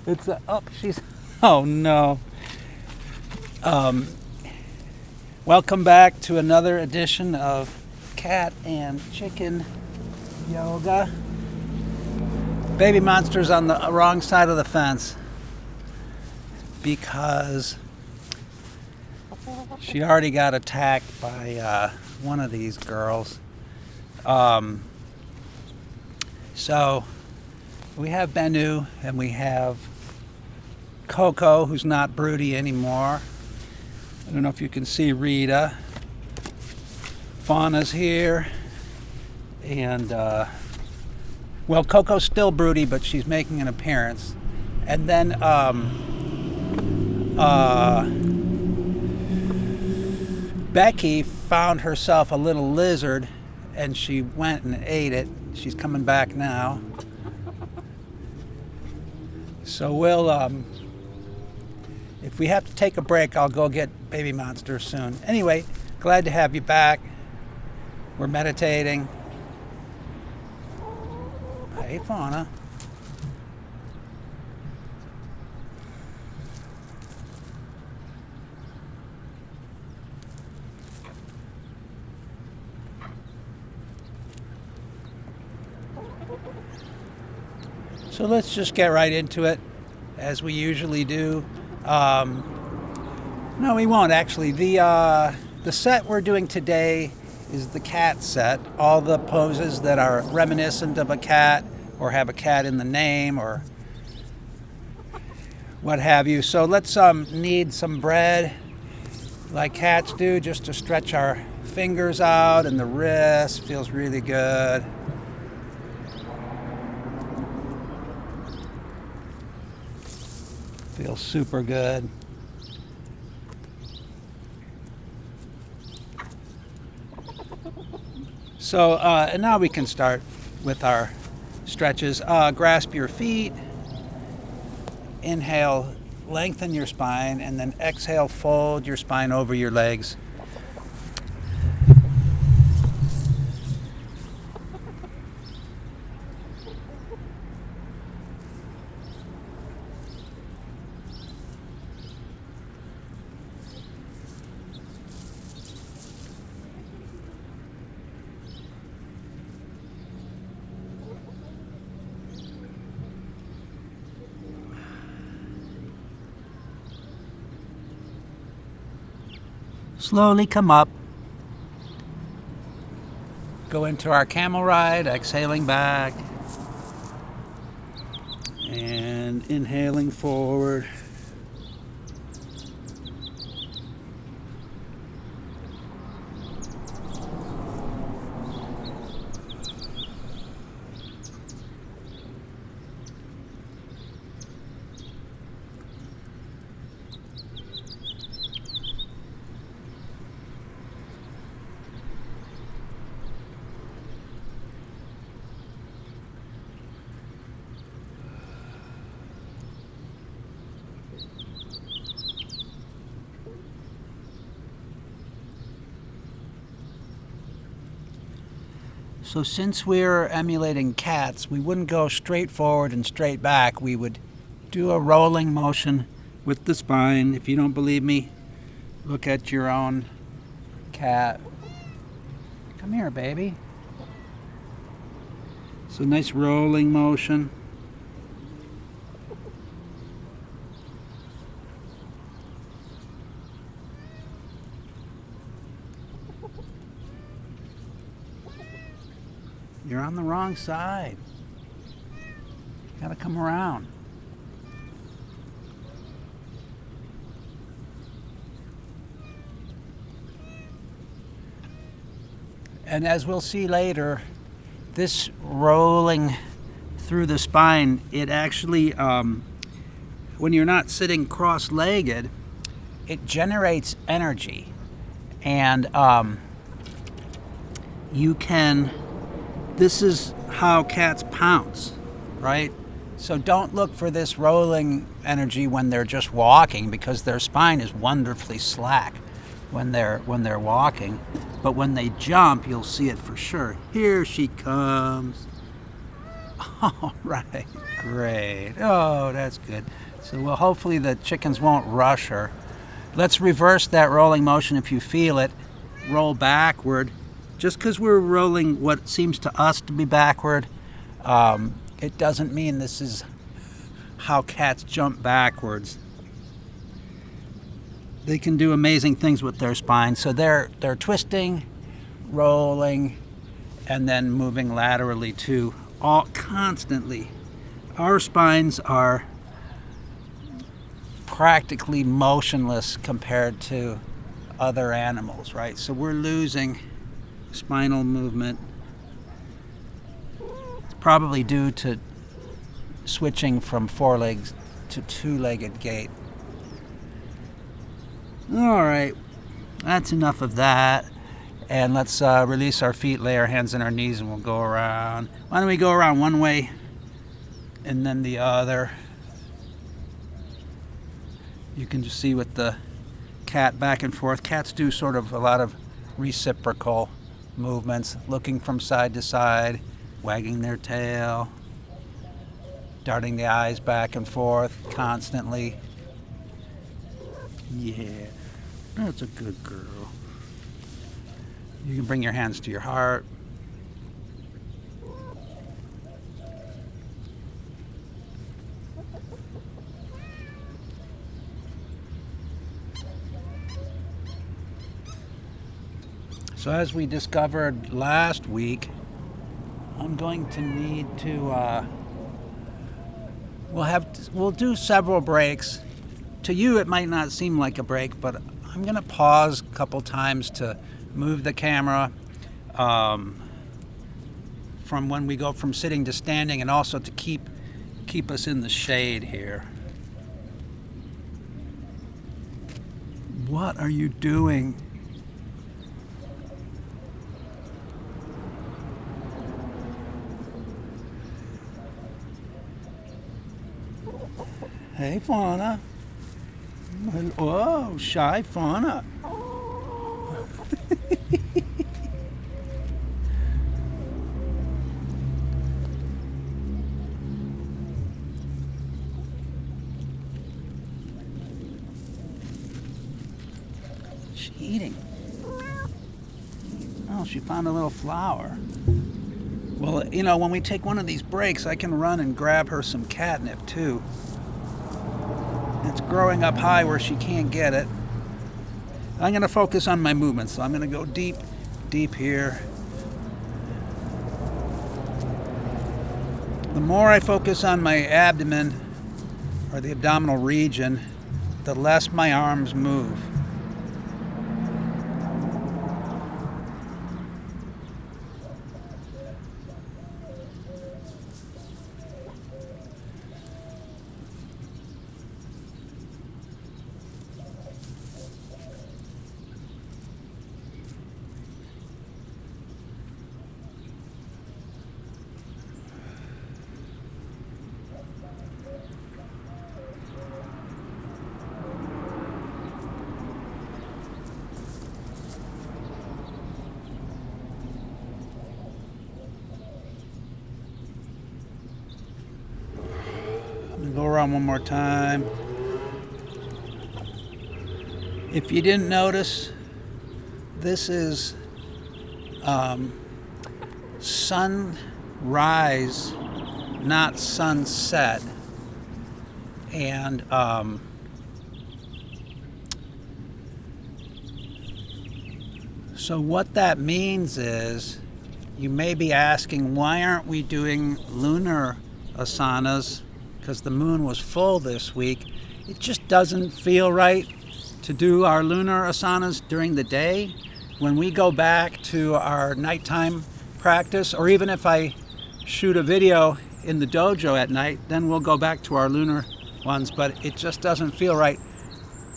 It's she's, oh no. Welcome back to another edition of Cat and Chicken Yoga. Baby Monster's on the wrong side of the fence because she already got attacked by one of these girls. So we have Bennu and we have Coco, who's not broody anymore. I don't know if you can see Rita. Fauna's here. And, well, Coco's still broody, but she's making an appearance. And then, Becky found herself a little lizard and she went and ate it. She's coming back now. So we'll, if we have to take a break, I'll go get Baby Monster soon. Anyway, glad to have you back. We're meditating. Hey, Fauna. So let's just get right into it, as we usually do. No, we won't actually. The set we're doing today is the cat set. All the poses that are reminiscent of a cat or have a cat in the name or what have you. So let's knead some bread like cats do, just to stretch our fingers out and the wrist. Feels really good. Feels super good. So, and now we can start with our stretches. Grasp your feet. Inhale, lengthen your spine, and then exhale, fold your spine over your legs. Slowly come up. Go into our camel ride, exhaling back. And inhaling forward. So since we're emulating cats, we wouldn't go straight forward and straight back. We would do a rolling motion with the spine. If you don't believe me, look at your own cat. Come here, baby. So nice rolling motion. You're on the wrong side. You gotta come around. And as we'll see later, this rolling through the spine, it actually, when you're not sitting cross-legged, it generates energy. And you can, this is how cats pounce, right? So don't look for this rolling energy when they're just walking, because their spine is wonderfully slack when they're walking. But when they jump, you'll see it for sure. Here she comes. All right, great. Oh, that's good. So, well, hopefully the chickens won't rush her. Let's reverse that rolling motion if you feel it. Roll backward. Just because we're rolling what seems to us to be backward, it doesn't mean this is how cats jump backwards. They can do amazing things with their spine. So they're twisting, rolling, and then moving laterally too, all constantly. Our spines are practically motionless compared to other animals, right? So we're losing spinal movement. It's probably due to switching from four legs to two-legged gait. All right, that's enough of that. And let's release our feet, lay our hands on our knees, and we'll go around. Why don't we go around one way and then the other? You can just see with the cat back and forth. Cats do sort of a lot of reciprocal movements, looking from side to side, wagging their tail, darting the eyes back and forth constantly. Yeah, that's a good girl. You can bring your hands to your heart. So as we discovered last week, I'm going to need to, we'll do several breaks. To you it might not seem like a break, but I'm going to pause a couple times to move the camera from when we go from sitting to standing, and also to keep us in the shade here. What are you doing? Hey, Fauna. Oh, shy Fauna. She's eating. Oh, she found a little flower. Well, you know, when we take one of these breaks, I can run and grab her some catnip, too. It's growing up high where she can't get it. I'm going to focus on my movements, so I'm going to go deep, deep here. The more I focus on my abdomen, or the abdominal region, the less my arms move. Go around one more time. If you didn't notice, this is sunrise, not sunset. And so what that means is, you may be asking, why aren't we doing lunar asanas? Because the moon was full this week. It just doesn't feel right to do our lunar asanas during the day. When we go back to our nighttime practice, or even if I shoot a video in the dojo at night, then we'll go back to our lunar ones, but it just doesn't feel right.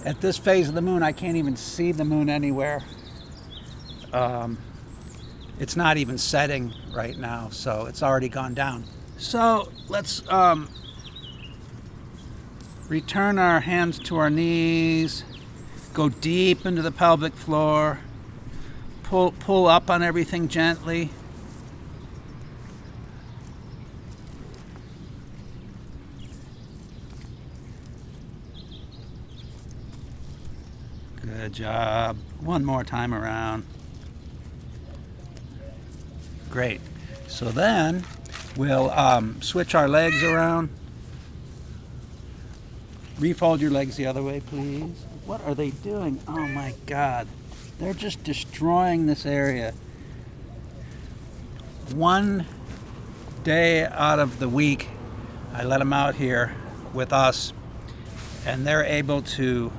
At this phase of the moon, I can't even see the moon anywhere. It's not even setting right now, so it's already gone down. So let's return our hands to our knees, go deep into the pelvic floor, pull up on everything gently. Good job. One more time around. Great. So then we'll switch our legs around. Refold your legs the other way, please. What are they doing? Oh my God. They're just destroying this area. One day out of the week, I let them out here with us, and they're able to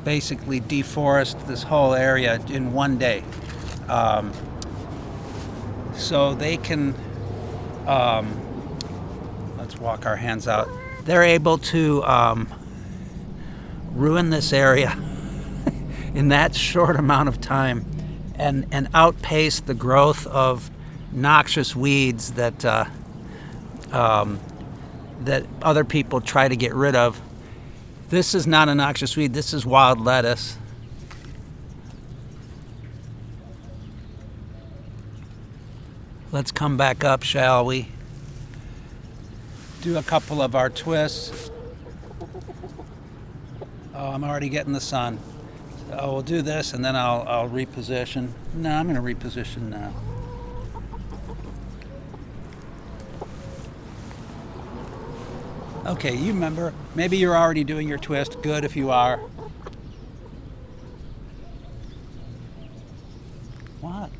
basically deforest this whole area in one day. So they can, let's walk our hands out. They're able to ruin this area in that short amount of time and outpace the growth of noxious weeds that that other people try to get rid of. This is not a noxious weed. This is wild lettuce. Let's come back up, shall we? Do a couple of our twists. Oh, I'm already getting the sun. So we'll do this and then I'll reposition. No, I'm going to reposition now. Okay, you remember. Maybe you're already doing your twist. Good if you are. What?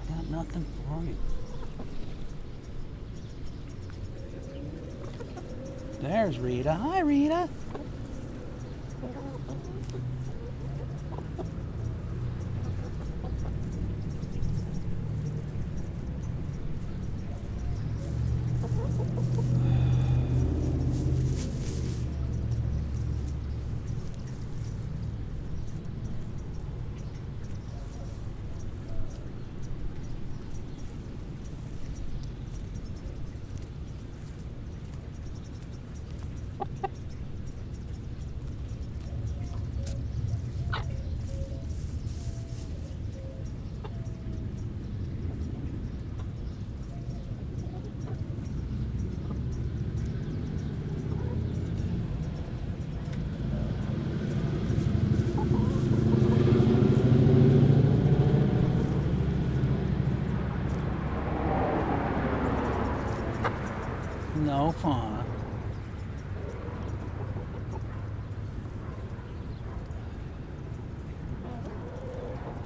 Got nothing for you. There's Rita. Hi, Rita. No fun.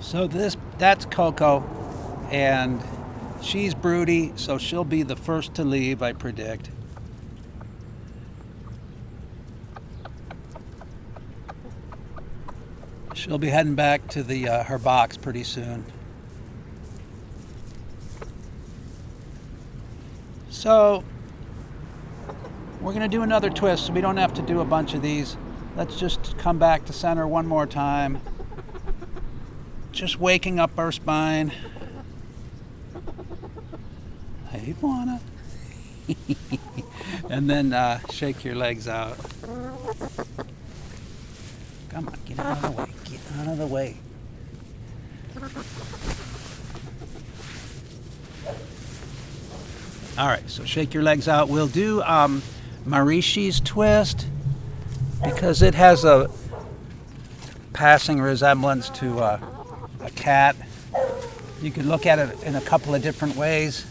So that's Coco, and she's broody, so she'll be the first to leave, I predict. She'll be heading back to the her box pretty soon. So we're going to do another twist, so we don't have to do a bunch of these. Let's just come back to center one more time. Just waking up our spine. Hey, Fauna. And then shake your legs out. Come on, get out of the way. Get out of the way. All right, so shake your legs out. We'll do Marishi's twist because it has a passing resemblance to a cat. You could look at it in a couple of different ways.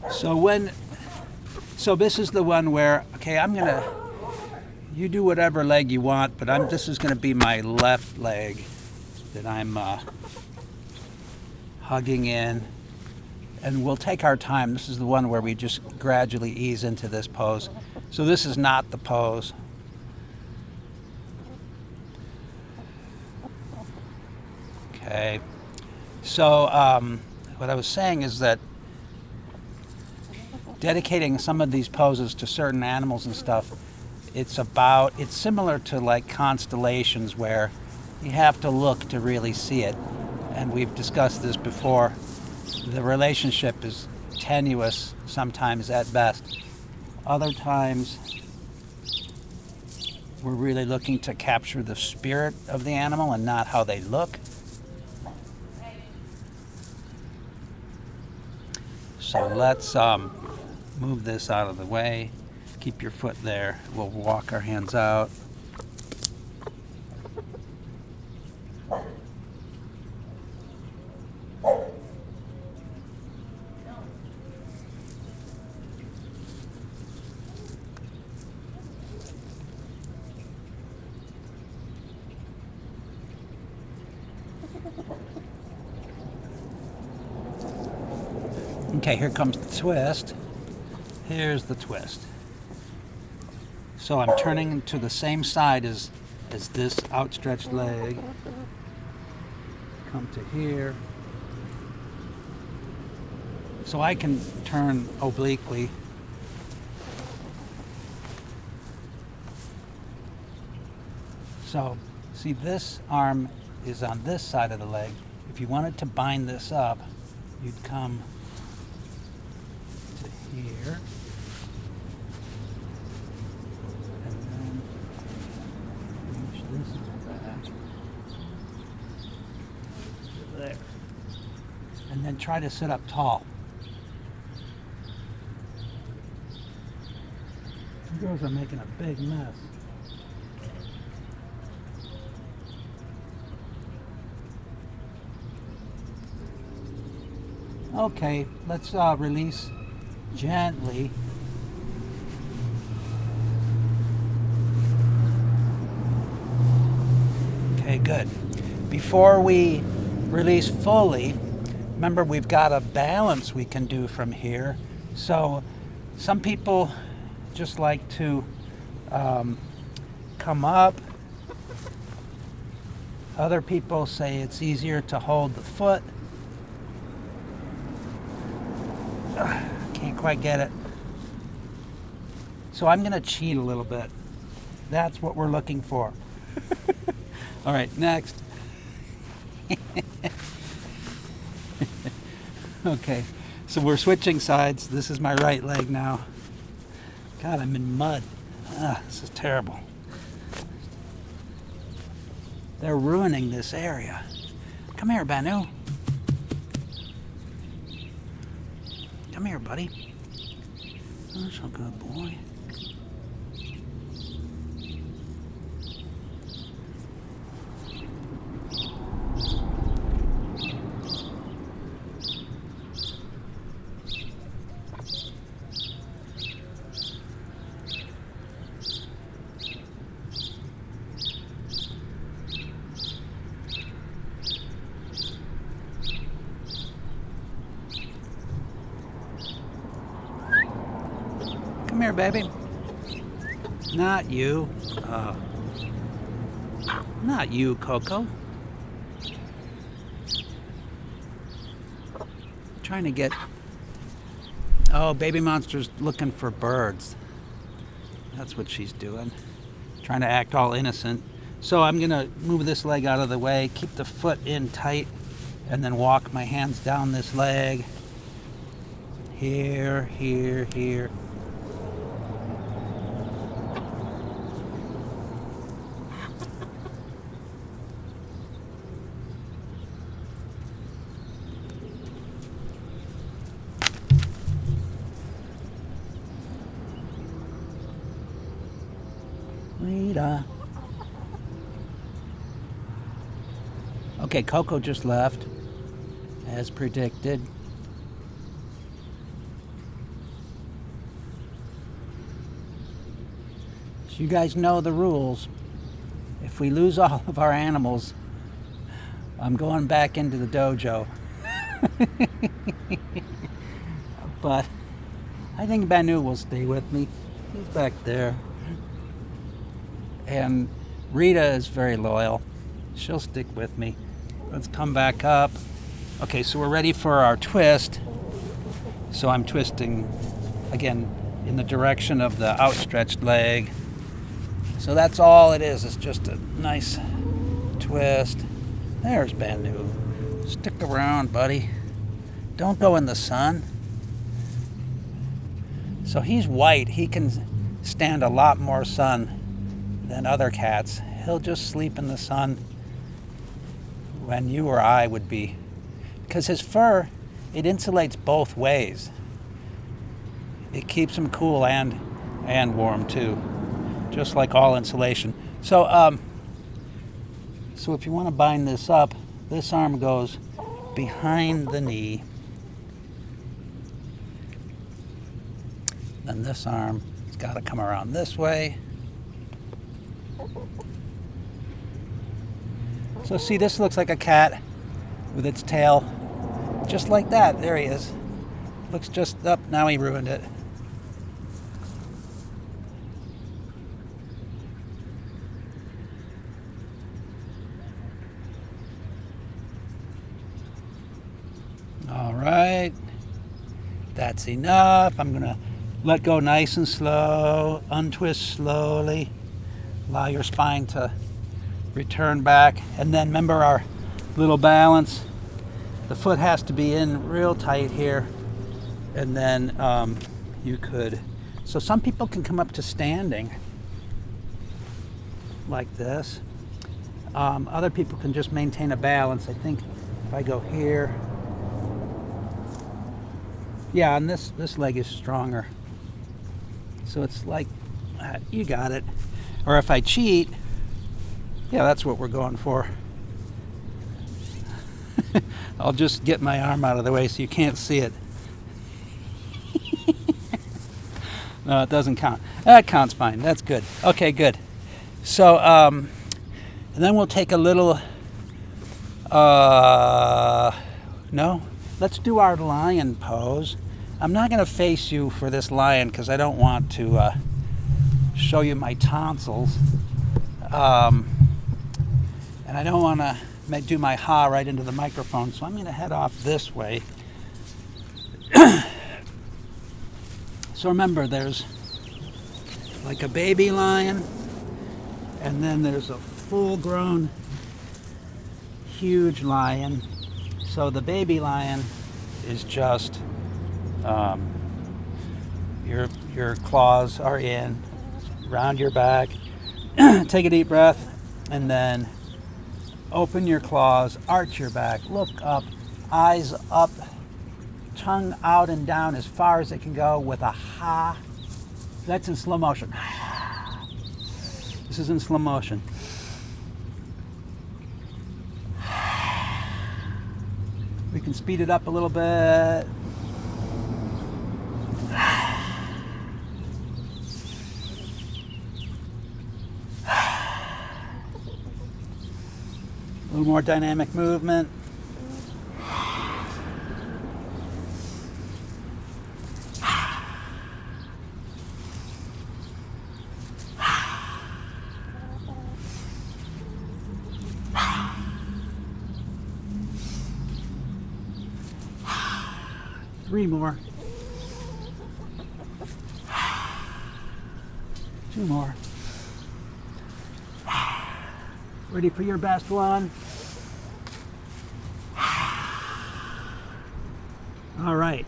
So this is the one where, okay, you do whatever leg you want, but this is gonna be my left leg that I'm hugging in, and we'll take our time. This is the one where we just gradually ease into this pose. So this is not the pose. Okay, so what I was saying is that dedicating some of these poses to certain animals and stuff, it's similar to like constellations where you have to look to really see it. And we've discussed this before. The relationship is tenuous sometimes at best. Other times we're really looking to capture the spirit of the animal and not how they look. So let's move this out of the way. Keep your foot there. We'll walk our hands out. Okay, here comes the twist. Here's the twist. So I'm turning to the same side as this outstretched leg. Come to here. So I can turn obliquely. So, see, this arm is on this side of the leg. If you wanted to bind this up, you'd come to here. And then reach this back to there. And then try to sit up tall. You girls are making a big mess. Okay, let's release gently. Okay, good. Before we release fully, remember we've got a balance we can do from here. So some people just like to come up. Other people say it's easier to hold the foot. Can't quite get it. So I'm going to cheat a little bit. That's what we're looking for. All right, next. Okay, so we're switching sides. This is my right leg now. God, I'm in mud. This is terrible. They're ruining this area. Come here, Banu. Come here, buddy. That's a good boy. Come here, baby. Not you. Not you, Coco. Trying to get... Oh, baby monster's looking for birds. That's what she's doing. Trying to act all innocent. So I'm going to move this leg out of the way, keep the foot in tight, and then walk my hands down this leg. Here, here, here. Rita. Okay, Coco just left, as predicted. So you guys know the rules. If we lose all of our animals, I'm going back into the dojo. But I think Banu will stay with me. He's back there. And Rita is very loyal. She'll stick with me. Let's come back up. Okay, so we're ready for our twist. So I'm twisting, again, in the direction of the outstretched leg. So that's all it is. It's just a nice twist. There's Banu. Stick around, buddy. Don't go in the sun. So he's white. He can stand a lot more sun than other cats. He'll just sleep in the sun when you or I would be. Because his fur, it insulates both ways. It keeps him cool and and warm too, just like all insulation. So so if you want to bind this up, this arm goes behind the knee, then this arm has got to come around this way. So see, this looks like a cat with its tail, just like that. There he is. Looks just up. Now he ruined it. All right, that's enough. I'm gonna let go nice and slow, untwist slowly, allow your spine to return back, and then remember our little balance. The foot has to be in real tight here, and then you could, so some people can come up to standing like this. Other people can just maintain a balance. I think if I go here, yeah, and this leg is stronger. So it's like, you got it. Or if I cheat, yeah, that's what we're going for. I'll just get my arm out of the way so you can't see it. No, it doesn't count. That counts fine. That's good. Okay, good. So, and then we'll take a little, no, let's do our lion pose. I'm not going to face you for this lion because I don't want to show you my tonsils. And I don't want to do my ha right into the microphone, so I'm going to head off this way. So remember, there's like a baby lion, and then there's a full-grown, huge lion. So the baby lion is just your claws are in around your back. Take a deep breath, and then open your claws, arch your back, look up, eyes up, tongue out and down as far as it can go with a ha. That's in slow motion. This is in slow motion. We can speed it up a little bit. A little more dynamic movement. Three more. Two more. Ready for your best one? All right.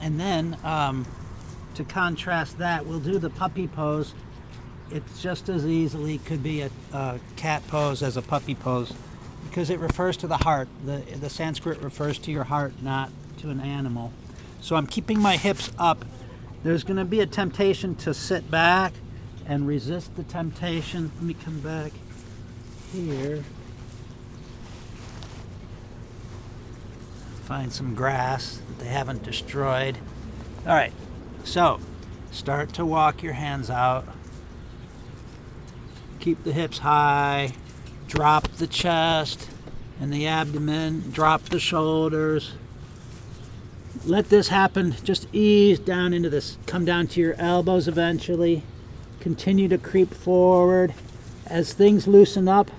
And then to contrast that, we'll do the puppy pose. It's just as easily could be a cat pose as a puppy pose because it refers to the heart. The Sanskrit refers to your heart, not to an animal. So I'm keeping my hips up. There's going to be a temptation to sit back and resist the temptation. Let me come back here. Find some grass that they haven't destroyed. All right, so start to walk your hands out. Keep the hips high. Drop the chest and the abdomen. Drop the shoulders. Let this happen. Just ease down into this. Come down to your elbows eventually. Continue to creep forward. As things loosen up,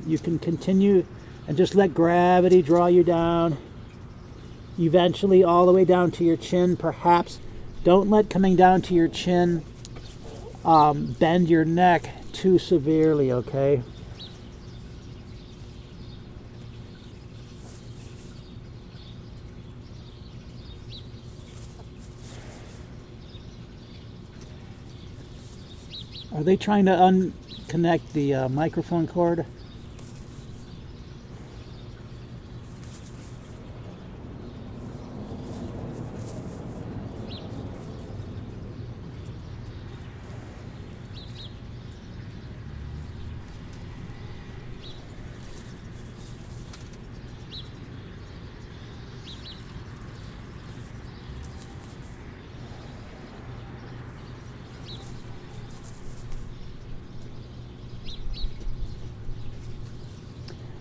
you can continue and just let gravity draw you down. Eventually all the way down to your chin, perhaps. Don't let coming down to your chin bend your neck too severely, okay? Are they trying to unconnect the microphone cord?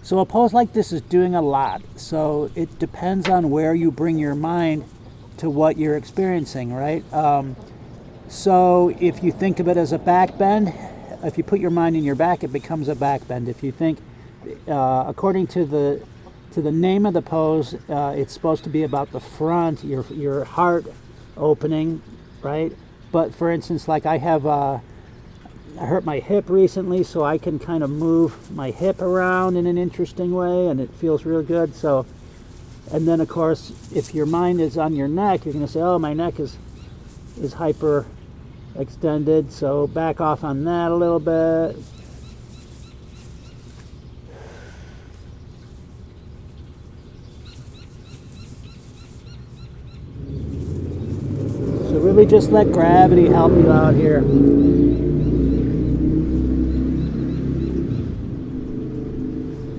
So a pose like this is doing a lot. So it depends on where you bring your mind to what you're experiencing, right? So if you think of it as a back bend, if you put your mind in your back, it becomes a back bend. If you think, according to the name of the pose, it's supposed to be about the front, your heart opening, right? But for instance, like I hurt my hip recently, so I can kind of move my hip around in an interesting way, and it feels real good. So, and then of course, if your mind is on your neck, you're going to say, oh, my neck is hyper extended, so back off on that a little bit. So really just let gravity help you out here.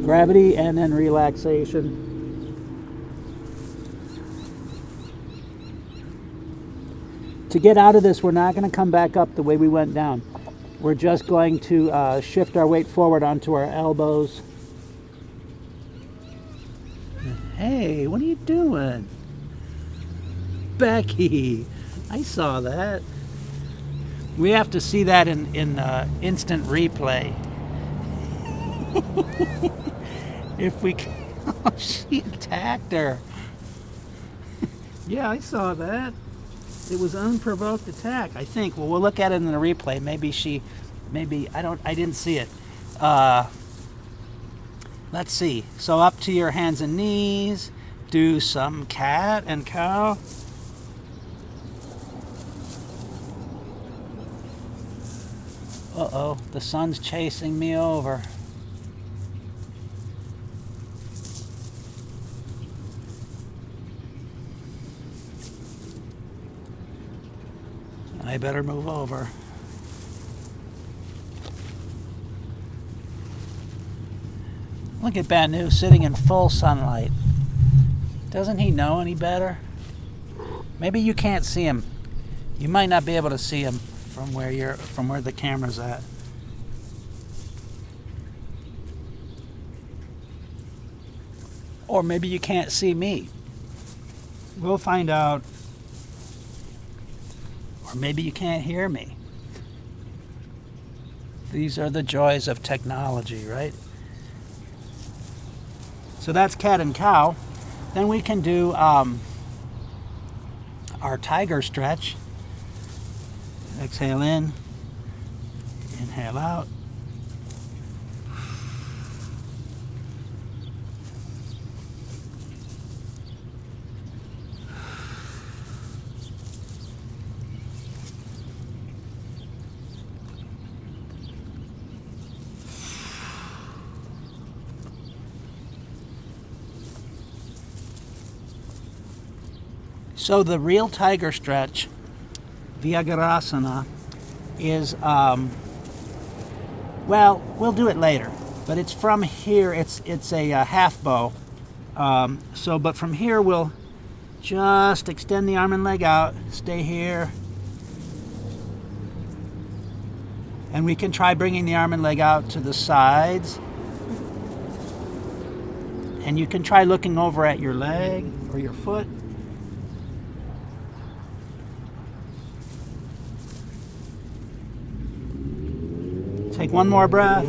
Gravity and then relaxation. To get out of this, we're not going to come back up the way we went down. We're just going to shift our weight forward onto our elbows. Hey, what are you doing? Becky, I saw that. We have to see that in instant replay. If we can. Oh, she attacked her. Yeah, I saw that. It was unprovoked attack, I think. Well, we'll look at it in the replay. Maybe I didn't see it. Let's see. So up to your hands and knees. Do some cat and cow. Uh-oh, the sun's chasing me over. I better move over. Look at Banu sitting in full sunlight. Doesn't he know any better? Maybe you can't see him. You might not be able to see him from where the camera's at. Or maybe you can't see me. We'll find out. Or maybe you can't hear me. These are the joys of technology, right? So that's cat and cow. Then we can do our tiger stretch. Exhale in, inhale out. So the real tiger stretch, Vyagarasana, is, well, we'll do it later, but it's from here. It's a half bow. But from here we'll just extend the arm and leg out, stay here, and we can try bringing the arm and leg out to the sides. And you can try looking over at your leg or your foot. Take one more breath.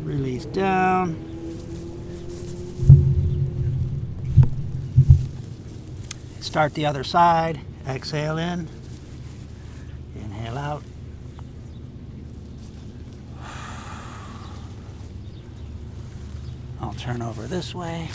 Release down. Start the other side. Exhale in. Inhale out. I'll turn over this way.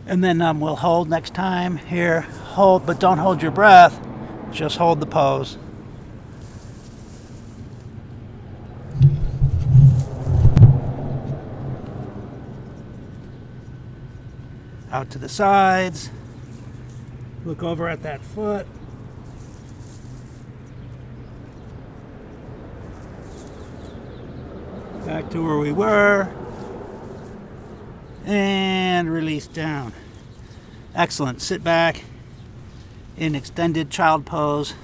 And then we'll hold next time. Here, hold, but don't hold your breath. Just hold the pose. Out to the sides. Look over at that foot. Back to where we were. And release down. Excellent. Sit back in extended child pose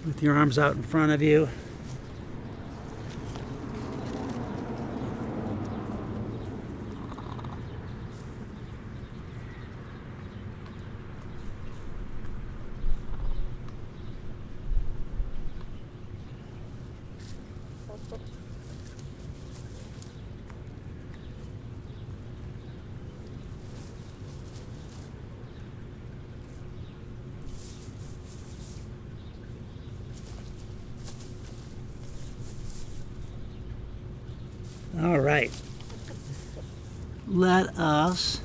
with your arms out in front of you. All right, let us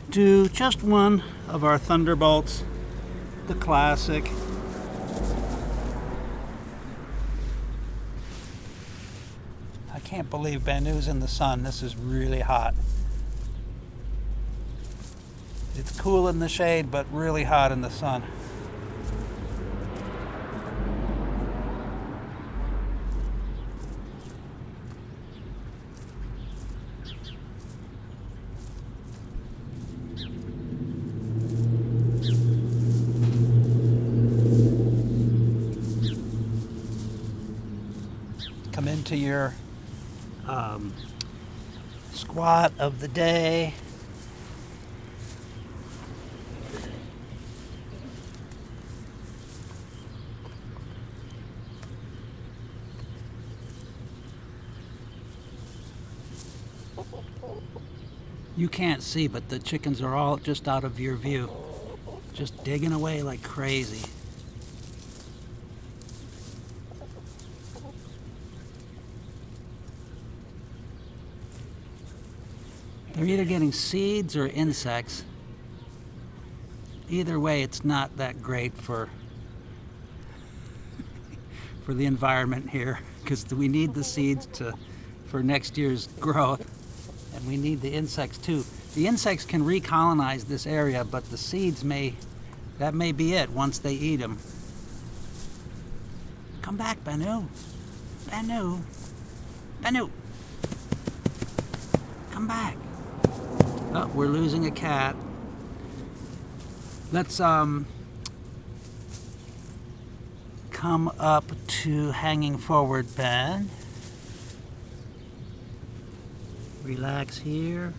do just one of our thunderbolts, the classic. I can't believe Banu's in the sun. This is really hot. It's cool in the shade, but really hot in the sun. Come into your squat of the day. You can't see, but the chickens are all just out of your view, just digging away like crazy. They're either getting seeds or insects. Either way, it's not that great for the environment here, because we need the seeds for next year's growth, and we need the insects too. The insects can recolonize this area, but the seeds that may be it once they eat them. Come back, Banu. Banu. Banu. Come back. Oh, we're losing a cat. Let's come up to hanging forward bend. Relax here.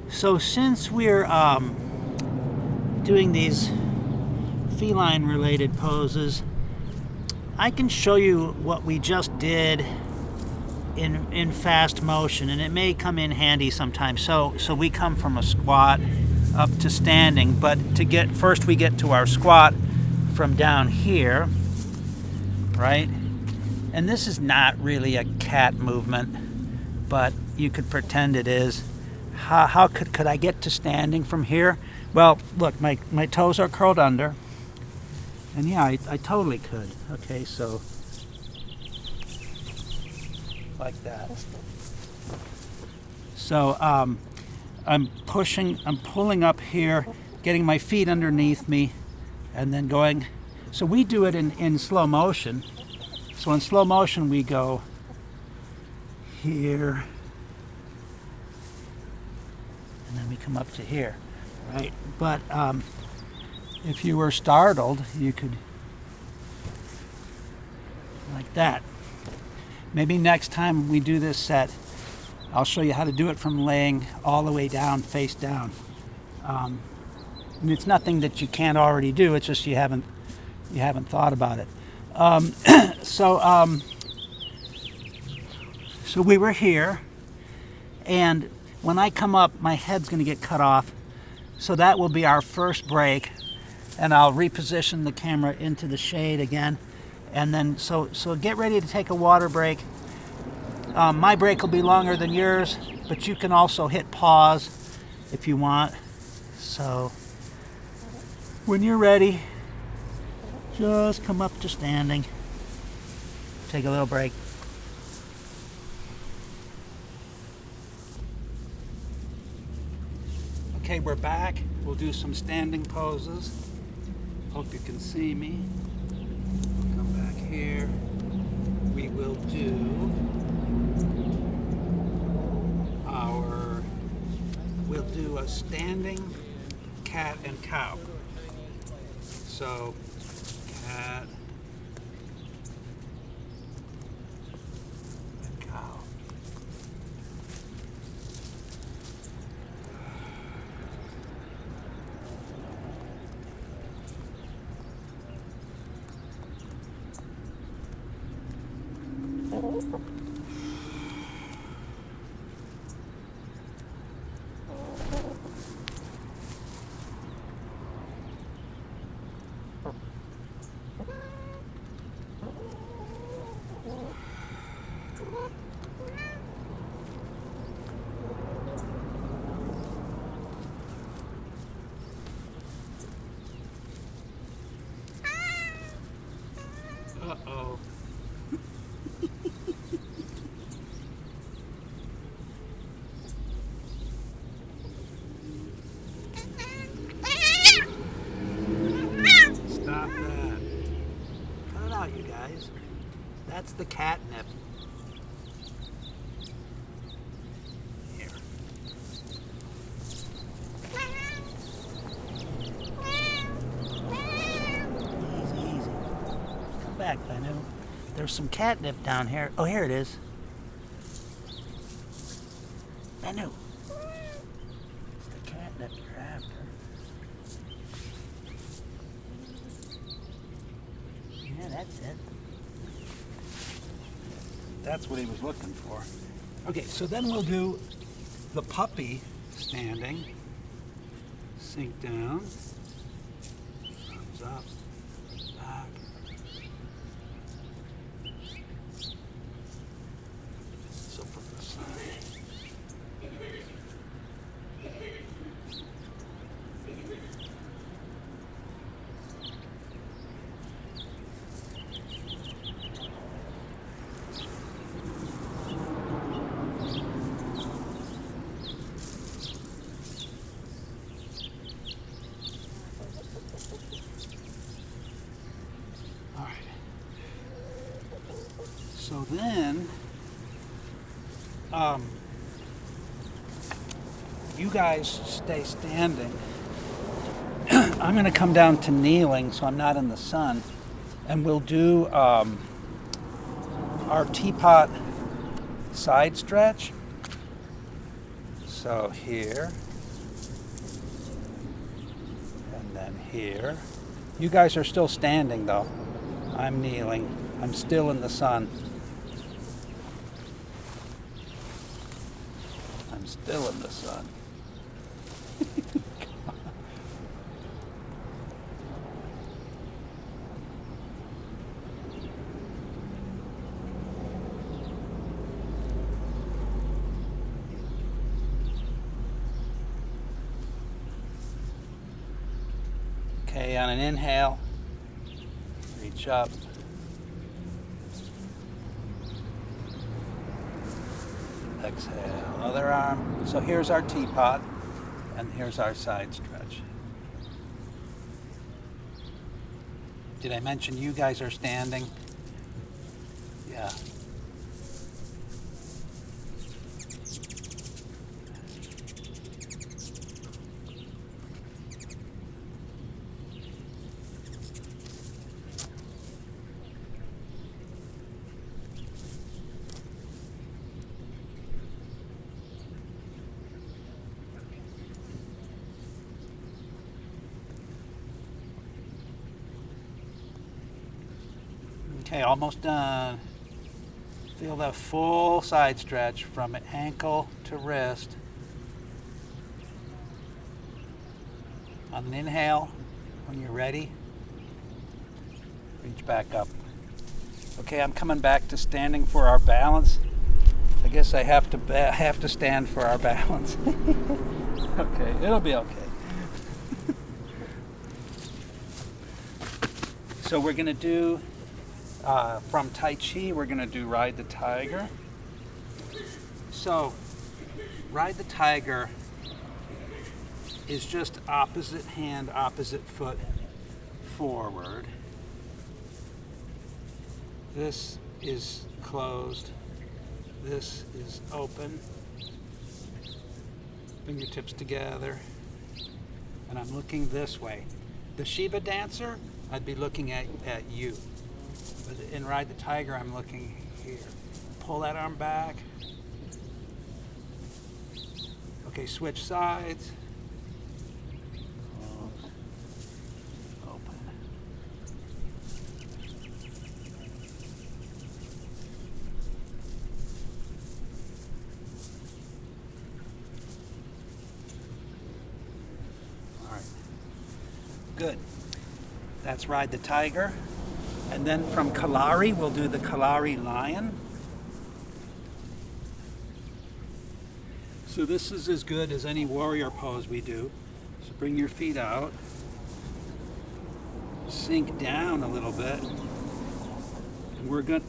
So since we're doing these feline related poses, I can show you what we just did in fast motion, and it may come in handy sometimes. So we come from a squat up to standing, but first we get to our squat from down here, right? And this is not really a cat movement, but you could pretend it is. How could I get to standing from here? Well, look, my toes are curled under. And yeah, I totally could. Okay, so like that. So I'm pulling up here, getting my feet underneath me, and then going. So we do it in slow motion. So in slow motion we go here, and then we come up to here, right? But if you were startled, you could like that. Maybe next time we do this set, I'll show you how to do it from laying all the way down, face down. And it's nothing that you can't already do. It's just you haven't thought about it. So we were here, and when I come up, my head's going to get cut off. So that will be our first break, and I'll reposition the camera into the shade again. And then, so get ready to take a water break. My break will be longer than yours, but you can also hit pause if you want. So when you're ready, just come up to standing. Take a little break. Okay, we're back. We'll do some standing poses. Hope you can see me. Come back here. We will do a standing cat and cow. So, cat and cow. Uh-oh. Stop that. Cut it out, you guys. That's the catnip. Here. Easy, easy. Come back, Benu. There's some catnip down here. Oh, here it is. Benu. It's the catnip you're after. Yeah, that's it. That's what he was looking for. Okay, so then we'll do the puppy standing. Sink down. Thumbs up. Back. So put this side. So then, you guys stay standing. I'm going to come down to kneeling so I'm not in the sun. And we'll do our teapot side stretch. So here. And then here. You guys are still standing though. I'm kneeling. I'm still in the sun. I'm still in the sun. Okay, on an inhale, reach up. Exhale, other arm. So here's our teapot, and here's our side stretch. Did I mention you guys are standing? Yeah. Okay, almost done. Feel that full side stretch from ankle to wrist. On an inhale, when you're ready, reach back up. Okay, I'm coming back to standing for our balance. I guess I have to stand for our balance. Okay, it'll be okay. So we're going to do, from Tai Chi, we're going to do Ride the Tiger. So, Ride the Tiger is just opposite hand, opposite foot forward. This is closed. This is open. Fingertips together. And I'm looking this way. The Shiva dancer, I'd be looking at you. But in Ride the Tiger, I'm looking here. Pull that arm back. Okay, switch sides. Close. Open. All right. Good. That's Ride the Tiger. And then from Kalari, we'll do the Kalari Lion. So this is as good as any warrior pose we do. So bring your feet out. Sink down a little bit.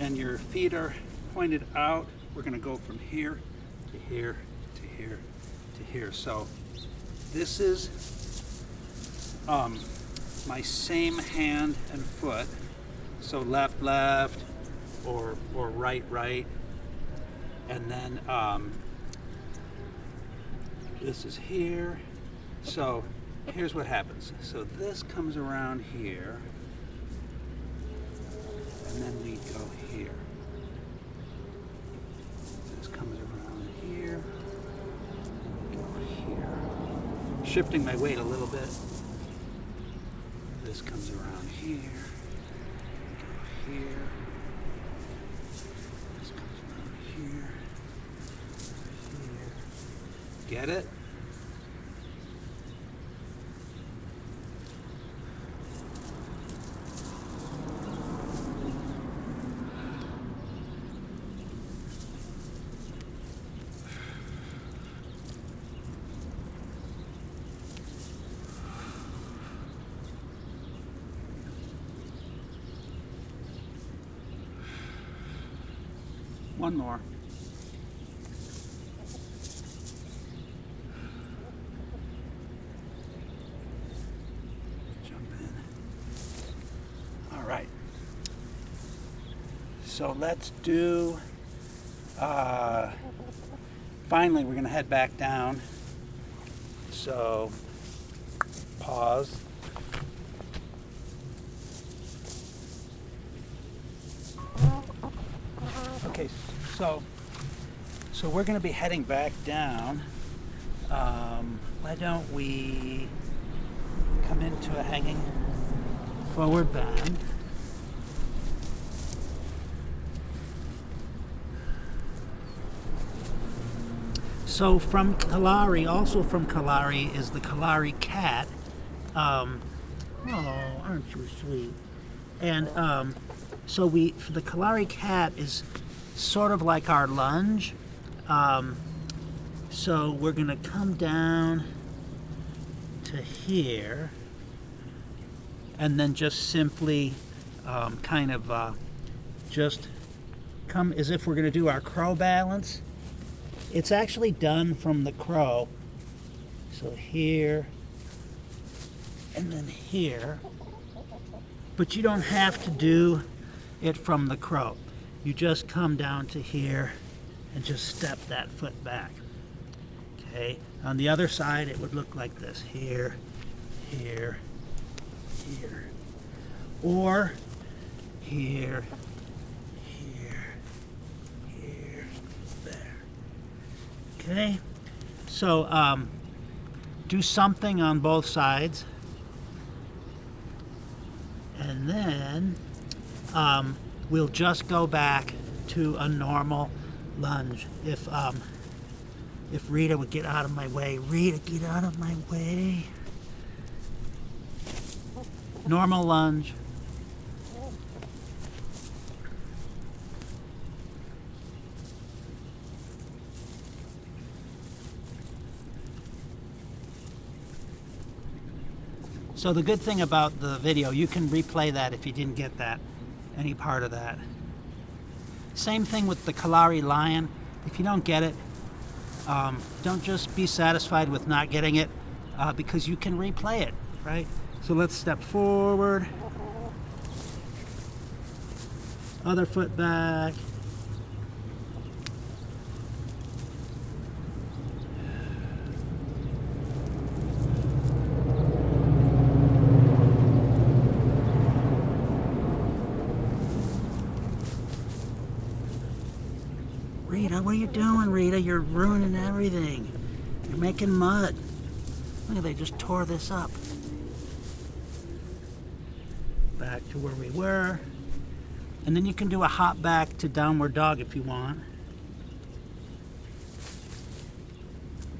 And your feet are pointed out. We're going to go from here to here to here to here. So this is my same hand and foot. So left, left, or right, right. And then this is here. So here's what happens. So this comes around here. And then we go here. This comes around here. And we go here. Shifting my weight a little bit. This comes around here. Here. This comes around here. Here. Get it? One more. Jump in. All right. So let's do, finally we're going to head back down. So pause. Okay, so we're going to be heading back down. Why don't we come into a hanging forward bend? So from Kalari, also from Kalari, is the Kalari cat. Oh, aren't you sweet? And so the Kalari cat is sort of like our lunge. So we're going to come down to here and then just simply just come as if we're going to do our crow balance. It's actually done from the crow. So here and then here. But you don't have to do it from the crow. You just come down to here and just step that foot back. Okay. On the other side, it would look like this. Here, here, here. Or here, here, here, there. Okay. So do something on both sides. And then we'll just go back to a normal lunge. If Rita would get out of my way. Rita, get out of my way. Normal lunge. So the good thing about the video, you can replay that if you didn't get that, any part of that. Same thing with the Kalari Lion. If you don't get it, don't just be satisfied with not getting it, because you can replay it, right? So let's step forward. Other foot back. Rita, what are you doing, Rita? You're ruining everything. You're making mud. Look, they just tore this up. Back to where we were. And then you can do a hop back to downward dog if you want.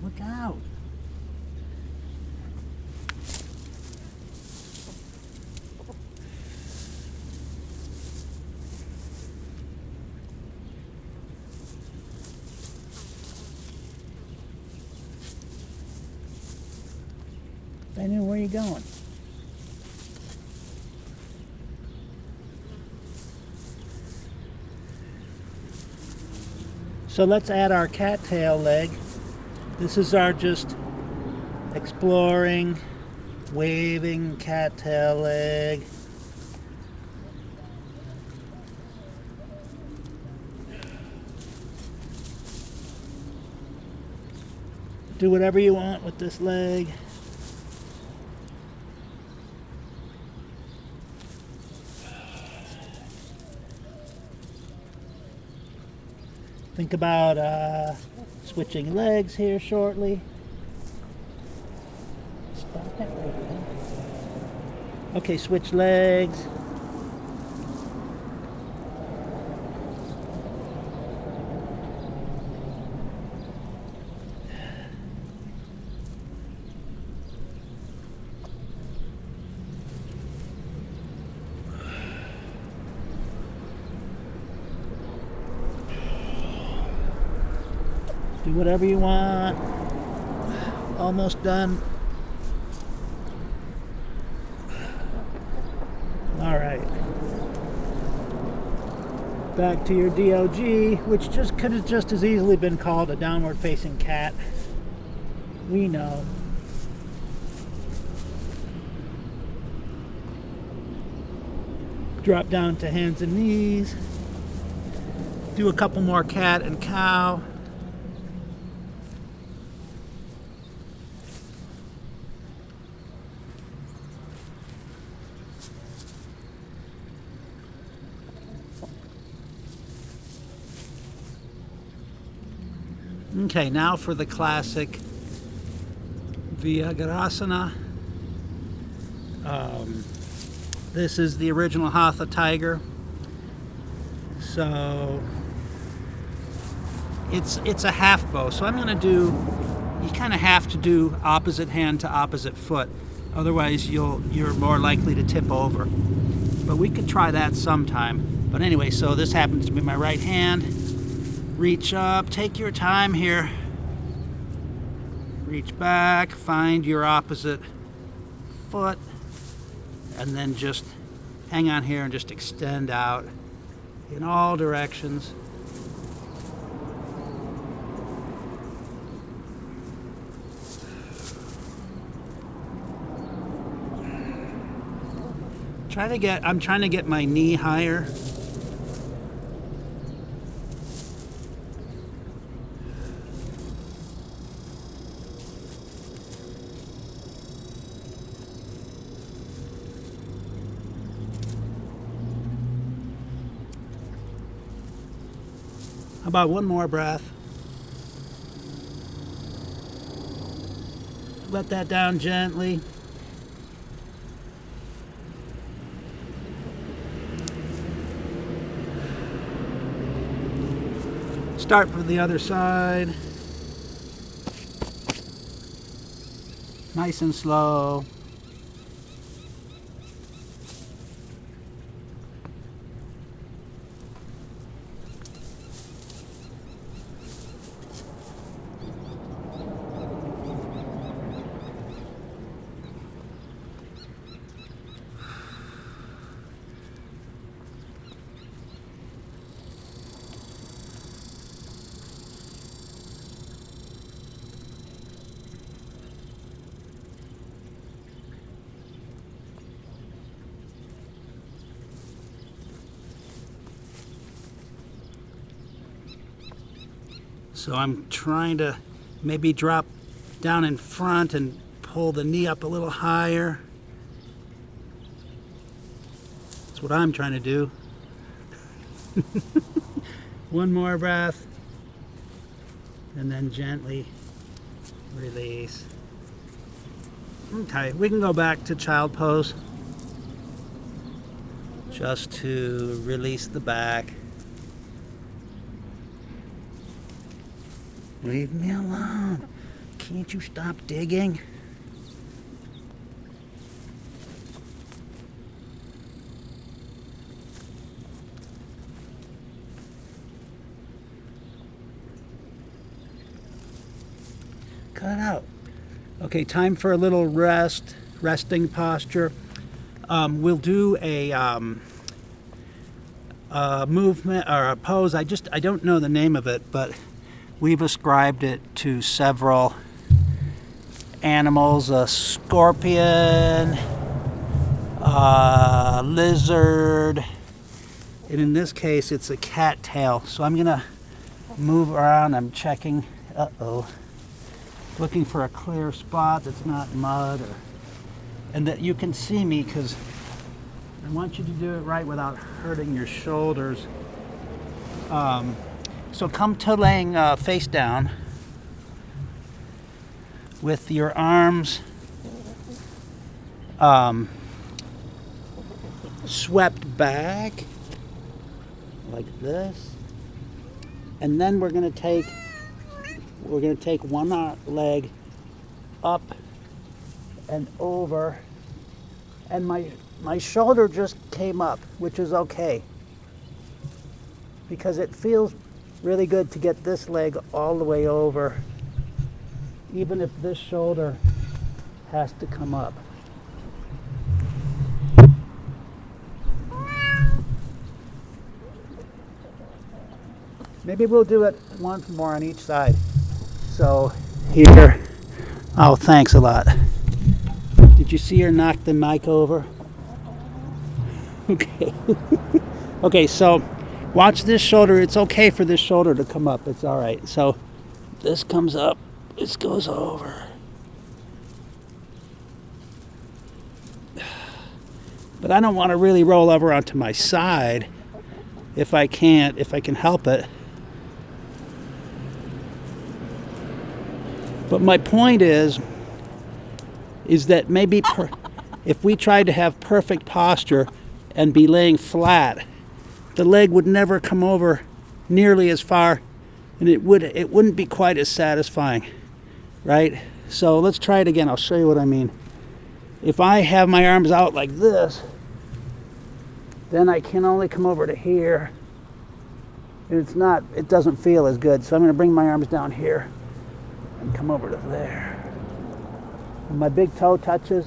Look out. Daniel, where are you going? So let's add our cattail leg. This is our just exploring, waving cattail leg. Do whatever you want with this leg. Think about switching legs here shortly. Stop that right there. Okay, switch legs. Do whatever you want. Almost done. All right. Back to your DOG, which just could have just as easily been called a downward facing cat. We know. Drop down to hands and knees. Do a couple more cat and cow. Okay, now for the classic Vyagrasana. This is the original Hatha tiger. So it's a half bow. So I'm going to do, you kind of have to do opposite hand to opposite foot. Otherwise you're more likely to tip over. But we could try that sometime. But anyway, so this happens to be my right hand. Reach up, take your time here. Reach back, find your opposite foot, and then just hang on here and just extend out in all directions. I'm trying to get my knee higher. How about one more breath? Let that down gently. start from the other side. Nice and slow. So I'm trying to maybe drop down in front and pull the knee up a little higher. That's what I'm trying to do. One more breath. And then gently release. Okay, we can go back to child pose. Just to release the back. Leave me alone. Can't you stop digging? Cut it out. Okay, time for a little resting posture. We'll do a movement or a pose. I don't know the name of it, but we've ascribed it to several animals: a scorpion, a lizard, and in this case it's a cattail. So I'm gonna move around. I'm checking, looking for a clear spot that's not mud, and that you can see me, because I want you to do it right without hurting your shoulders. So come to laying face down with your arms swept back like this, and then we're going to take one leg up and over, and my shoulder just came up, which is okay, because it feels really good to get this leg all the way over, even if this shoulder has to come up. Maybe we'll do it once more on each side. So here, oh, thanks a lot. Did you see her knock the mic over? Okay. Okay, so watch this shoulder. It's okay for this shoulder to come up. It's all right. So this comes up. This goes over. But I don't want to really roll over onto my side if I can help it. But my point is that maybe if we tried to have perfect posture and be laying flat, the leg would never come over nearly as far, and it wouldn't be quite as satisfying, right? So let's try it again. I'll show you what I mean. If I have my arms out like this, then I can only come over to here, and it doesn't feel as good. So I'm going to bring my arms down here and come over to there. And my big toe touches.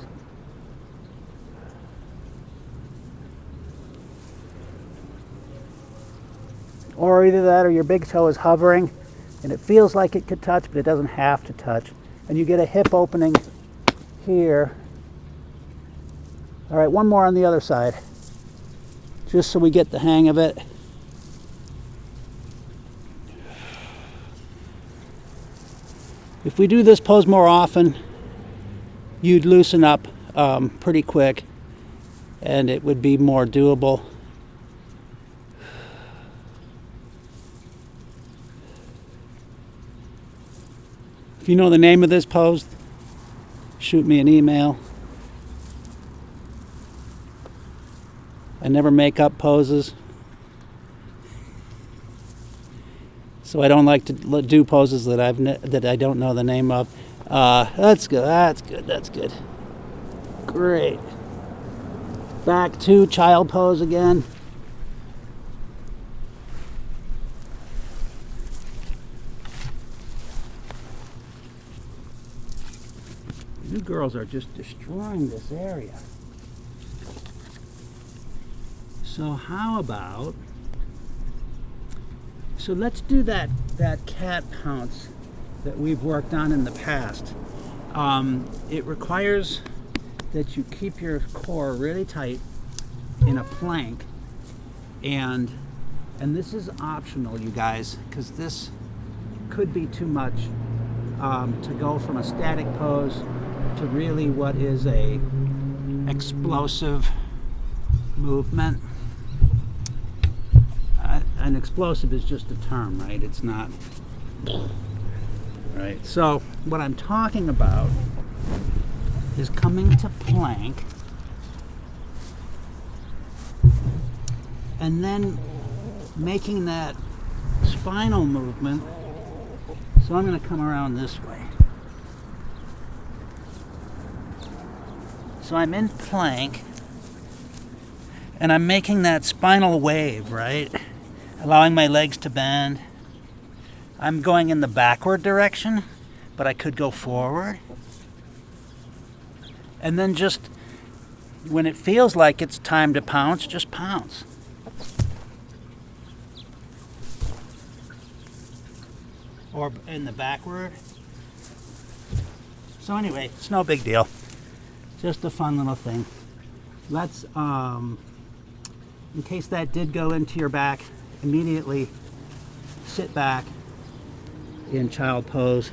Or either that or your big toe is hovering and it feels like it could touch, but it doesn't have to touch. And you get a hip opening here. All right, one more on the other side, just so we get the hang of it. If we do this pose more often, you'd loosen up pretty quick, and it would be more doable. If you know the name of this pose, shoot me an email. I never make up poses. So I don't like to do poses that I don't know the name of. That's good. That's good. That's good. Great. Back to child pose again. You girls are just destroying this area. So how about, so let's do that cat pounce that we've worked on in the past. It requires that you keep your core really tight in a plank, and this is optional, you guys, because this could be too much to go from a static pose to really what is a explosive movement. An explosive is just a term, right? It's not, right? So what I'm talking about is coming to plank and then making that spinal movement. So I'm going to come around this way. So I'm in plank and I'm making that spinal wave, right? Allowing my legs to bend. I'm going in the backward direction, but I could go forward. And then just when it feels like it's time to pounce, just pounce. Or in the backward. So anyway, it's no big deal. Just a fun little thing. Let's, in case that did go into your back, immediately sit back in child pose.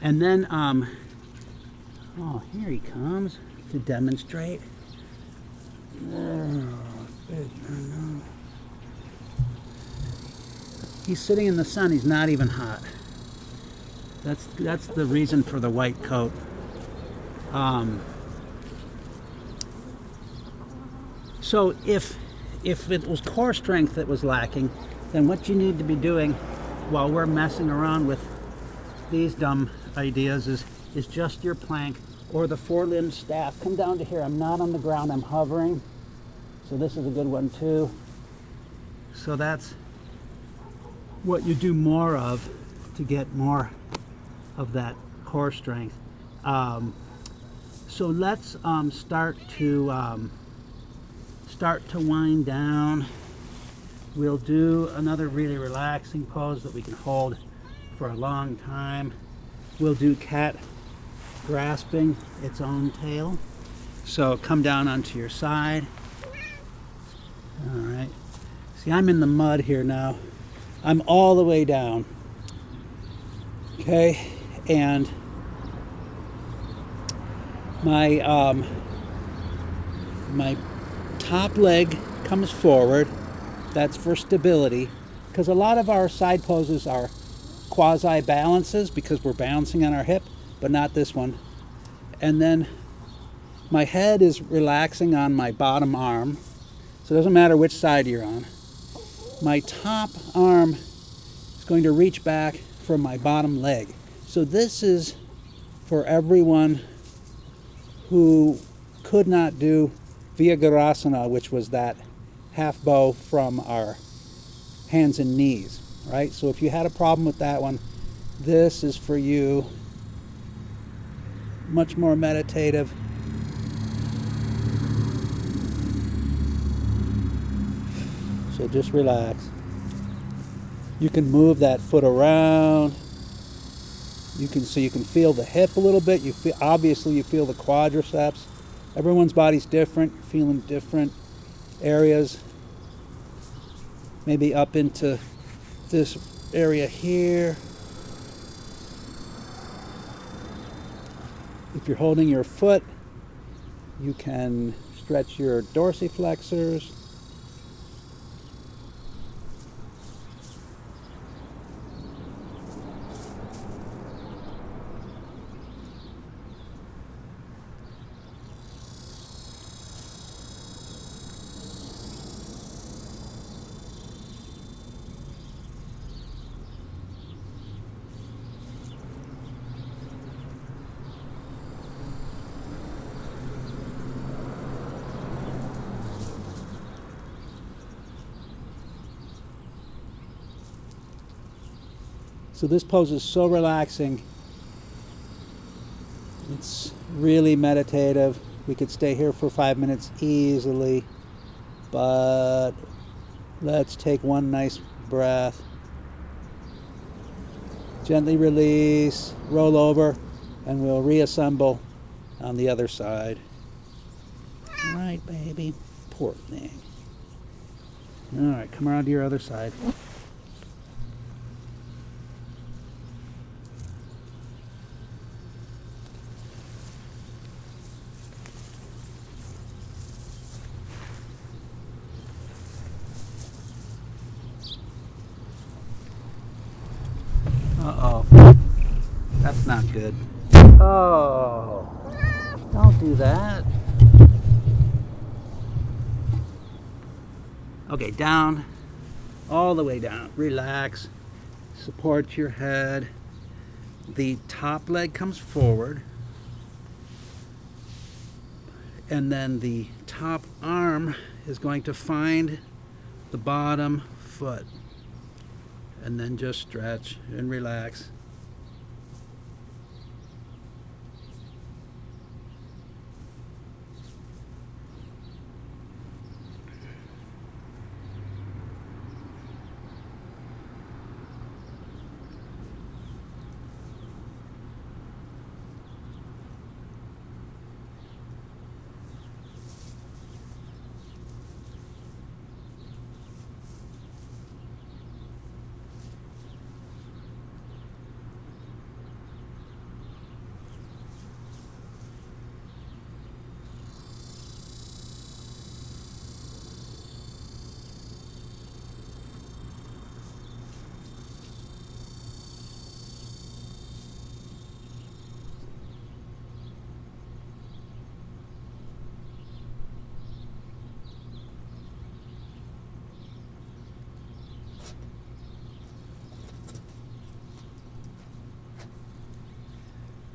And then, oh, here he comes to demonstrate. He's sitting in the sun. He's not even hot. That's the reason for the white coat. So if it was core strength that was lacking, then what you need to be doing while we're messing around with these dumb ideas is just your plank or the four-limbed staff. Come down to here. I'm not on the ground. I'm hovering. So this is a good one too. So that's what you do more of to get more of that core strength. So let's start to wind down. We'll do another really relaxing pose that we can hold for a long time. We'll do cat grasping its own tail. So come down onto your side. All right. See, I'm in the mud here now. I'm all the way down. Okay, and my top leg comes forward. That's for stability, because a lot of our side poses are quasi balances because we're balancing on our hip, but not this one. And then my head is relaxing on my bottom arm, so it doesn't matter which side you're on. My top arm is going to reach back from my bottom leg. So this is for everyone who could not do Virabhadrasana, which was that half bow from our hands and knees, right? So if you had a problem with that one, this is for you. Much more meditative. So just relax. You can move that foot around. You can feel the hip a little bit. You feel, obviously you feel the quadriceps. Everyone's body's different, feeling different areas. Maybe up into this area here. If you're holding your foot, you can stretch your dorsiflexors. So this pose is so relaxing. It's really meditative. We could stay here for 5 minutes easily, but let's take one nice breath. Gently release, roll over, and we'll reassemble on the other side. All right, baby. Poor thing. All right, come around to your other side. Uh-oh. That's not good. Oh, don't do that. Okay, down, all the way down. Relax, support your head. The top leg comes forward, and then the top arm is going to find the bottom foot. And then just stretch and relax.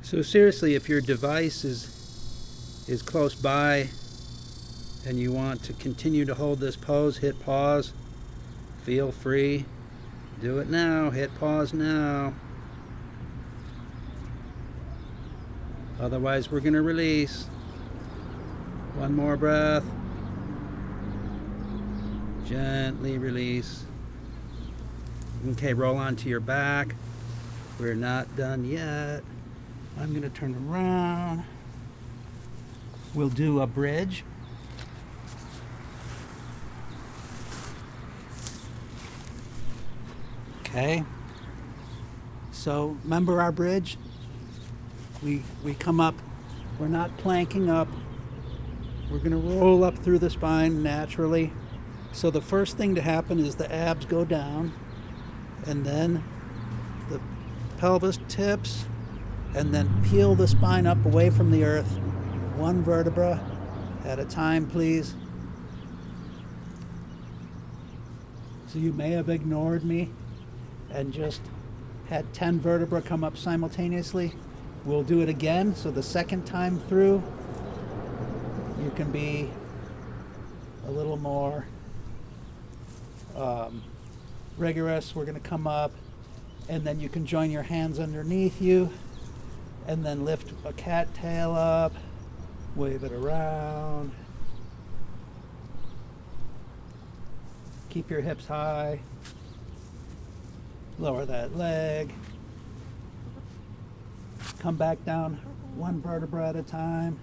So seriously, if your device is close by and you want to continue to hold this pose, hit pause. Feel free. Do it now. Hit pause now. Otherwise, we're going to release. One more breath. Gently release. Okay, roll onto your back. We're not done yet. I'm going to turn around. We'll do a bridge. Okay. So remember our bridge? We come up. We're not planking up. We're going to roll up through the spine naturally. So the first thing to happen is the abs go down, and then the pelvis tips, and then peel the spine up away from the earth, one vertebra at a time, please. So you may have ignored me and just had 10 vertebrae come up simultaneously. We'll do it again, so the second time through, you can be a little more rigorous. We're going to come up, and then you can join your hands underneath you, and then lift a cat tail up, wave it around. Keep your hips high. Lower that leg. Come back down one vertebra at a time.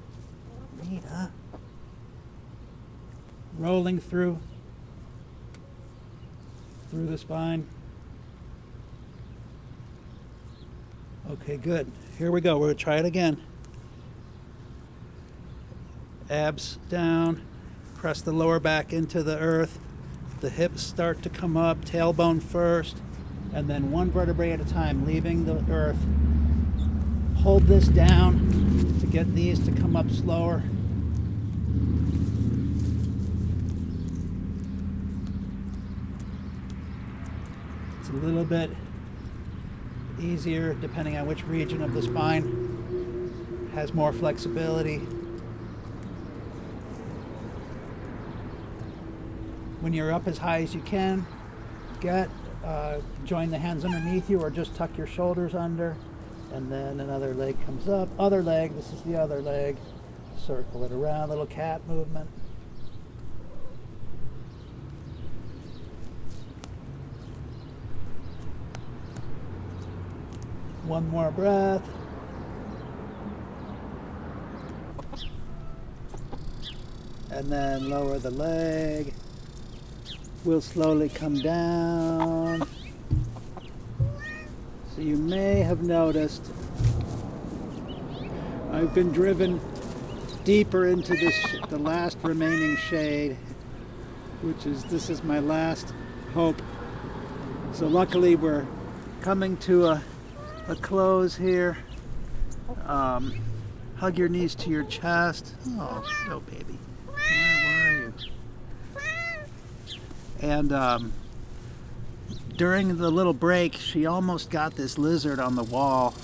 Neat, huh? Rolling through the spine. Okay, good. Here we go. We're going to try it again. Abs down. Press the lower back into the earth. The hips start to come up. Tailbone first. And then one vertebrae at a time, leaving the earth. Hold this down to get these to come up slower. It's a little bit easier depending on which region of the spine has more flexibility. When you're up as high as you can, get join the hands underneath you or just tuck your shoulders under. And then another leg comes up. Other leg, this is the other leg. Circle it around, little cat movement. One more breath. And then lower the leg. We'll slowly come down. So you may have noticed I've been driven deeper into the last remaining shade, this is my last hope. So luckily we're coming to a close here. Hug your knees to your chest. Oh, no, baby. Where are you? And during the little break, she almost got this lizard on the wall,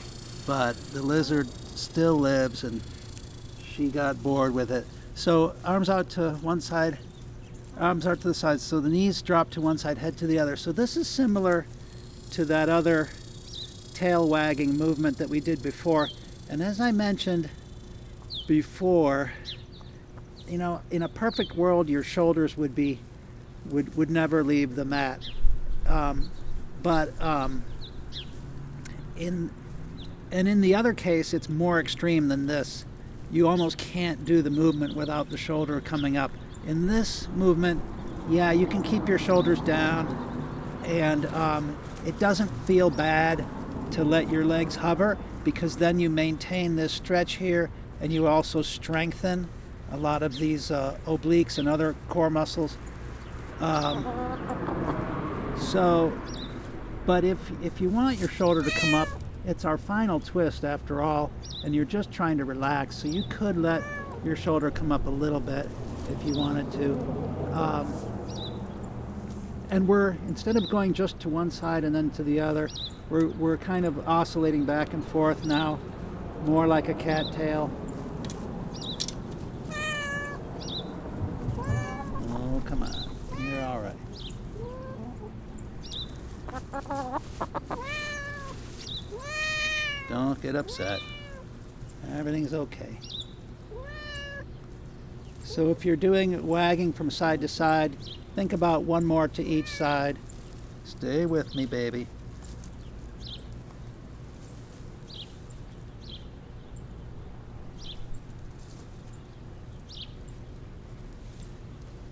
but the lizard still lives and she got bored with it. So arms out to one side, arms out to the side. So the knees drop to one side, head to the other. So this is similar to that other tail wagging movement that we did before. And as I mentioned before, you know, in a perfect world, your shoulders would never leave the mat. In the other case, it's more extreme than this. You almost can't do the movement without the shoulder coming up. In this movement, yeah, you can keep your shoulders down, and it doesn't feel bad to let your legs hover, because then you maintain this stretch here, and you also strengthen a lot of these obliques and other core muscles. But if you want your shoulder to come up, it's our final twist after all, and you're just trying to relax. So you could let your shoulder come up a little bit if you wanted to. And instead of going just to one side and then to the other, we're kind of oscillating back and forth now, more like a cattail. Oh, come on. You're all right. Don't get upset. Everything's okay. So if you're doing wagging from side to side, think about one more to each side. Stay with me, baby.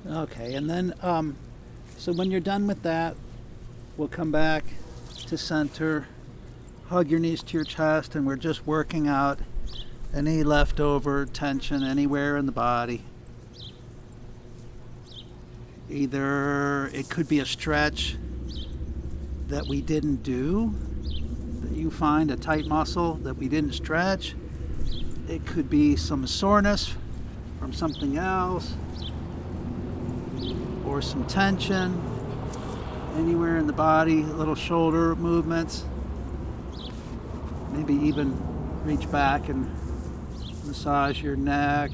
Okay, and then so when you're done with that, we'll come back to center. Hug your knees to your chest, and we're just working out any leftover tension anywhere in the body. Either it could be a stretch that we didn't do, that you find a tight muscle that we didn't stretch. It could be some soreness from something else, or some tension anywhere in the body, little shoulder movements. Maybe even reach back and massage your neck.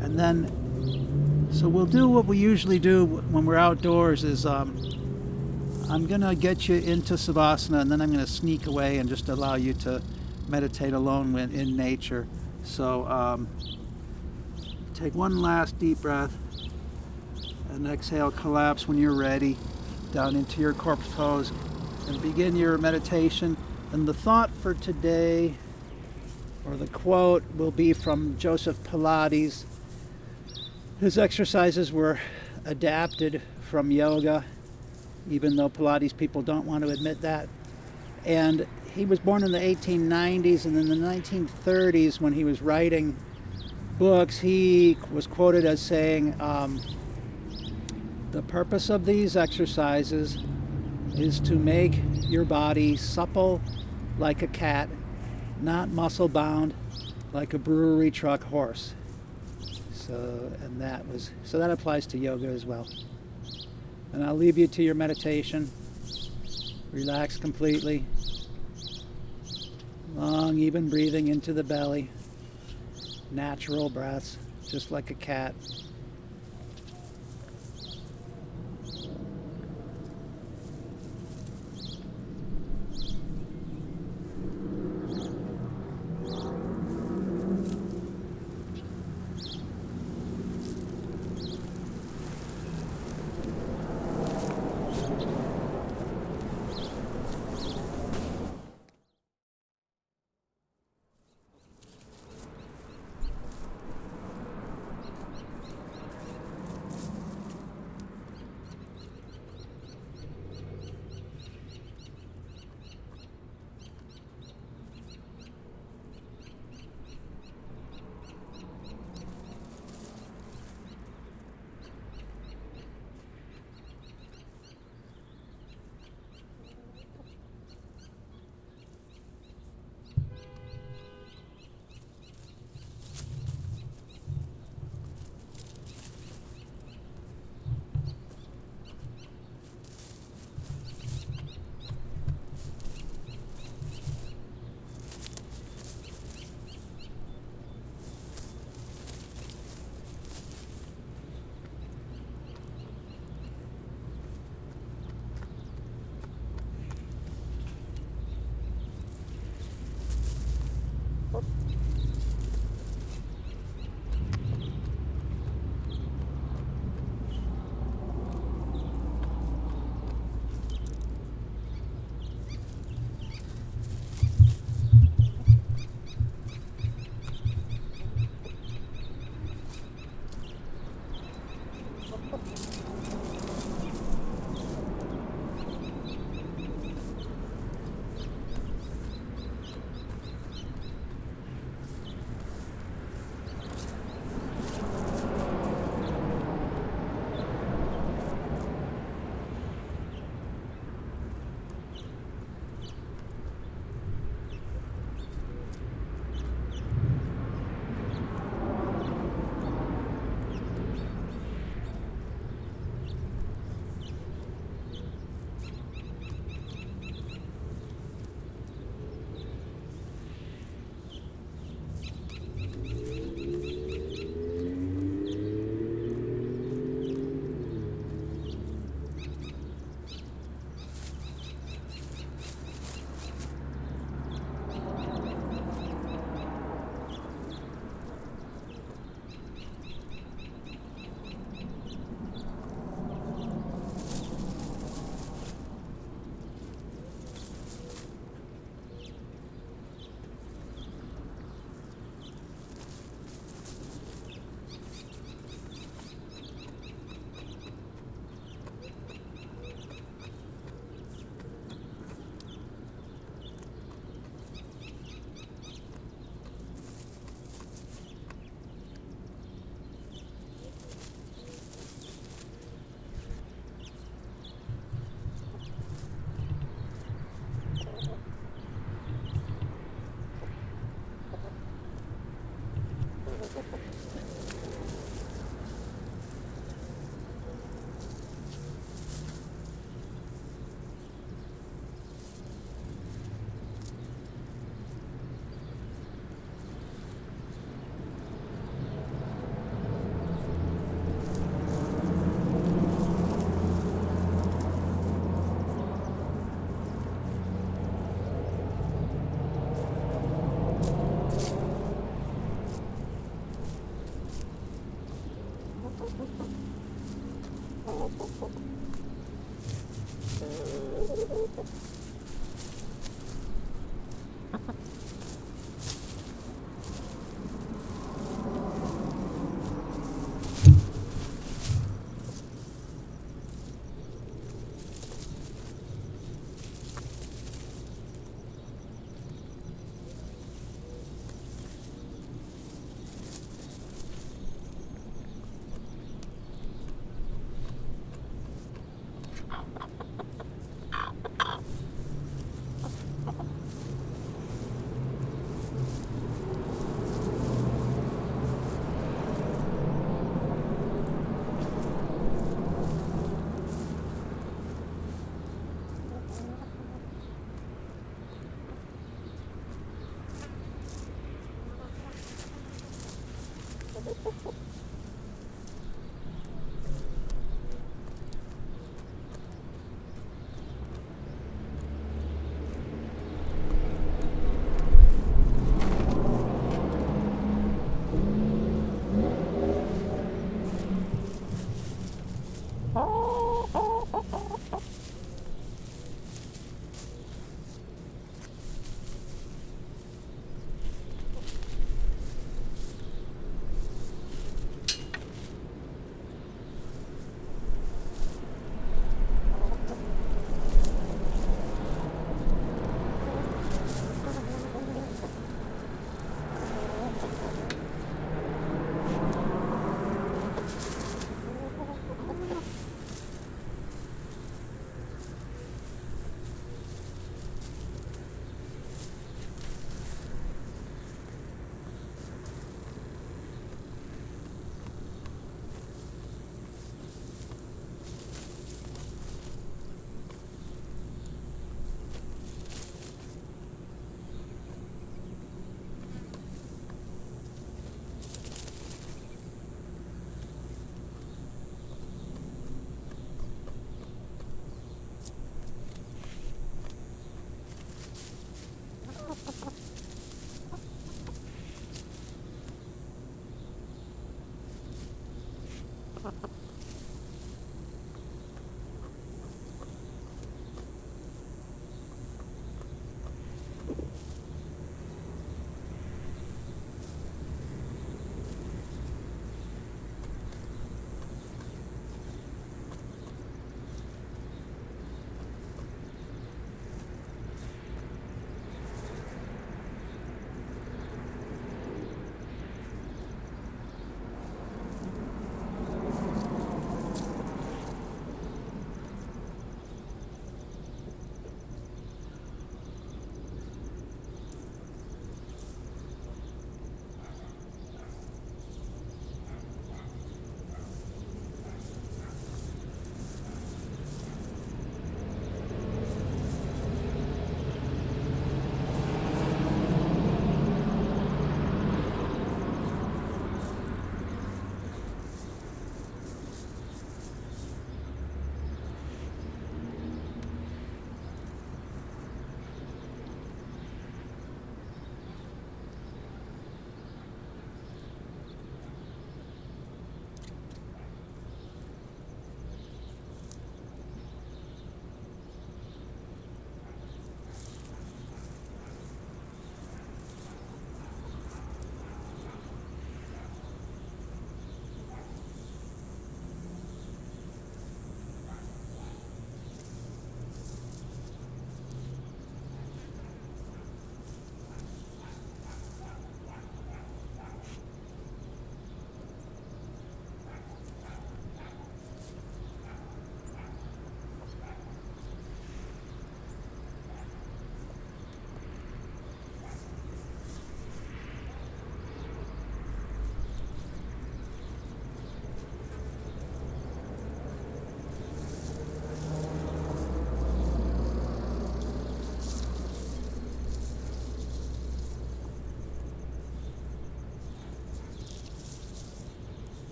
And then, so we'll do what we usually do when we're outdoors is I'm gonna get you into Savasana, and then I'm gonna sneak away and just allow you to meditate alone in nature. So take one last deep breath and exhale, collapse when you're ready down into your corpse pose and begin your meditation. And the thought for today, or the quote, will be from Joseph Pilates. His exercises were adapted from yoga, even though Pilates people don't want to admit that. And he was born in the 1890s, and in the 1930s, when he was writing books, he was quoted as saying, the purpose of these exercises is to make your body supple like a cat, not muscle bound like a brewery truck horse. So that applies to yoga as well. And I'll leave you to your meditation. Relax completely. Long, even breathing into the belly. Natural breaths, just like a cat.